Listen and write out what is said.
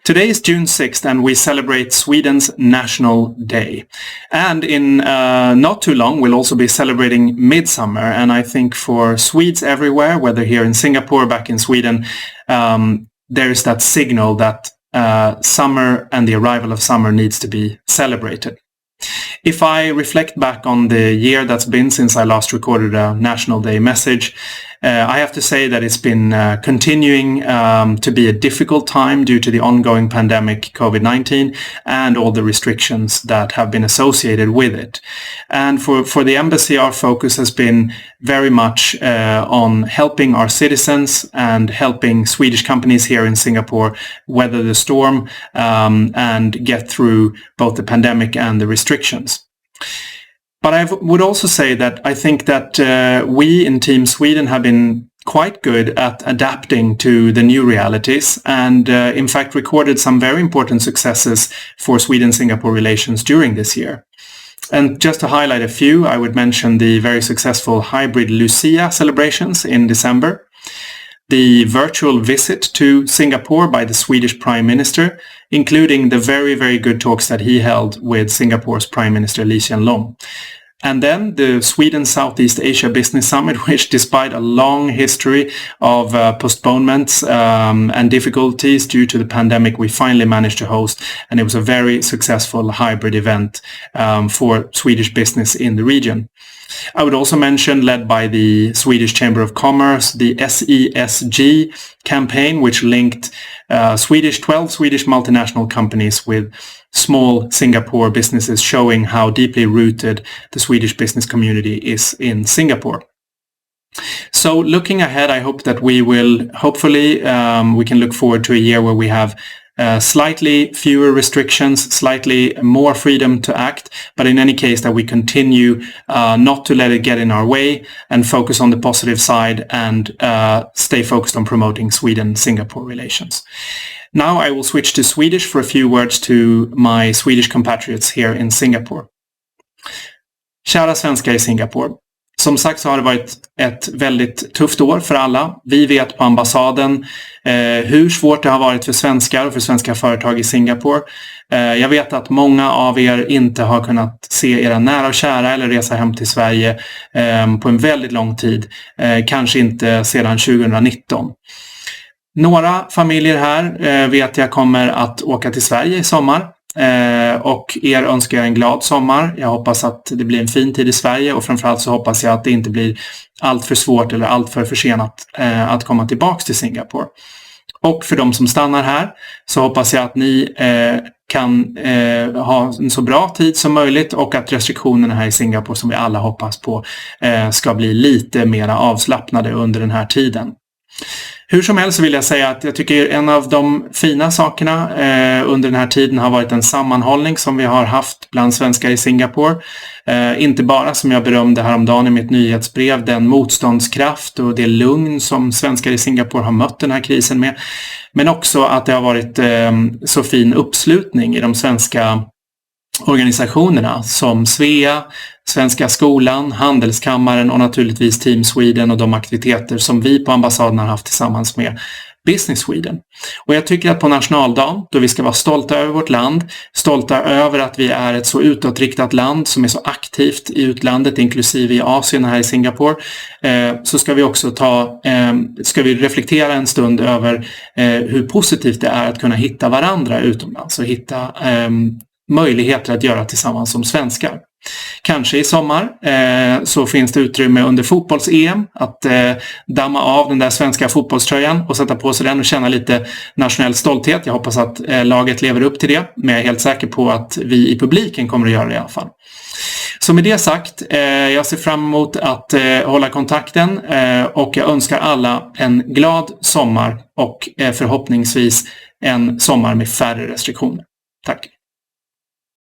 Today is June 6th and we celebrate Sweden's National Day. And in not too long we'll also be celebrating Midsummer, and I think for Swedes everywhere, whether here in Singapore or back in Sweden, there is that signal that summer and the arrival of summer needs to be celebrated. If I reflect back on the year that's been since I last recorded a National Day message, I have to say that it's been continuing to be a difficult time due to the ongoing pandemic COVID-19 and all the restrictions that have been associated with it. And for the embassy, our focus has been very much on helping our citizens and helping Swedish companies here in Singapore weather the storm and get through both the pandemic and the restrictions. But I would also say that I think that we in Team Sweden have been quite good at adapting to the new realities and in fact recorded some very important successes for Sweden-Singapore relations during this year. And just to highlight a few, I would mention the very successful hybrid Lucia celebrations in December, the virtual visit to Singapore by the Swedish Prime Minister, including the very, very good talks that he held with Singapore's Prime Minister Lee Hsien Loong. And then the Sweden Southeast Asia Business Summit, which despite a long history of postponements and difficulties due to the pandemic, we finally managed to host. And it was a very successful hybrid event for Swedish business in the region. I would also mention, led by the Swedish Chamber of Commerce, the SESG campaign, which linked 12 Swedish multinational companies with small Singapore businesses, showing how deeply rooted the Swedish business community is in Singapore. So looking ahead, I hope that we will, hopefully, we can look forward to a year where we have slightly fewer restrictions, slightly more freedom to act, but in any case that we continue not to let it get in our way and focus on the positive side and stay focused on promoting Sweden-Singapore relations. Now I will switch to Swedish for a few words to my Swedish compatriots here in Singapore. Kära svenskar i Singapore. Som sagt så har det varit ett väldigt tufft år för alla. Vi vet på ambassaden hur svårt det har varit för svenskar och för svenska företag i Singapore. Jag vet att många av er inte har kunnat se era nära och kära eller resa hem till Sverige på en väldigt lång tid. Kanske inte sedan 2019. Några familjer här vet jag kommer att åka till Sverige i sommar. Och er önskar jag en glad sommar. Jag hoppas att det blir en fin tid i Sverige och framförallt så hoppas jag att det inte blir allt för svårt eller allt för försenat att komma tillbaks till Singapore. Och för de som stannar här så hoppas jag att ni kan ha en så bra tid som möjligt och att restriktionerna här i Singapore som vi alla hoppas på ska bli lite mer avslappnade under den här tiden. Hur som helst så vill jag säga att jag tycker en av de fina sakerna under den här tiden har varit en sammanhållning som vi har haft bland svenskar i Singapore. Inte bara, som jag berömde häromdagen i mitt nyhetsbrev, den motståndskraft och det lugn som svenskar i Singapore har mött den här krisen med. Men också att det har varit så fin uppslutning i de svenska organisationerna som Svea, Svenska skolan, Handelskammaren och naturligtvis Team Sweden och de aktiviteter som vi på ambassaden har haft tillsammans med Business Sweden. Och jag tycker att på nationaldagen, då vi ska vara stolta över vårt land, stolta över att vi är ett så utåtriktat land som är så aktivt i utlandet, inklusive i Asien här i Singapore, så ska vi också ska vi reflektera en stund över hur positivt det är att kunna hitta varandra utomlands och hitta möjligheter att göra tillsammans som svenskar. Kanske i sommar så finns det utrymme under fotbolls-EM att damma av den där svenska fotbollströjan och sätta på sig den och känna lite nationell stolthet. Jag hoppas att laget lever upp till det, men jag är helt säker på att vi i publiken kommer att göra det i alla fall. Så med det sagt, jag ser fram emot att hålla kontakten och jag önskar alla en glad sommar och förhoppningsvis en sommar med färre restriktioner. Tack!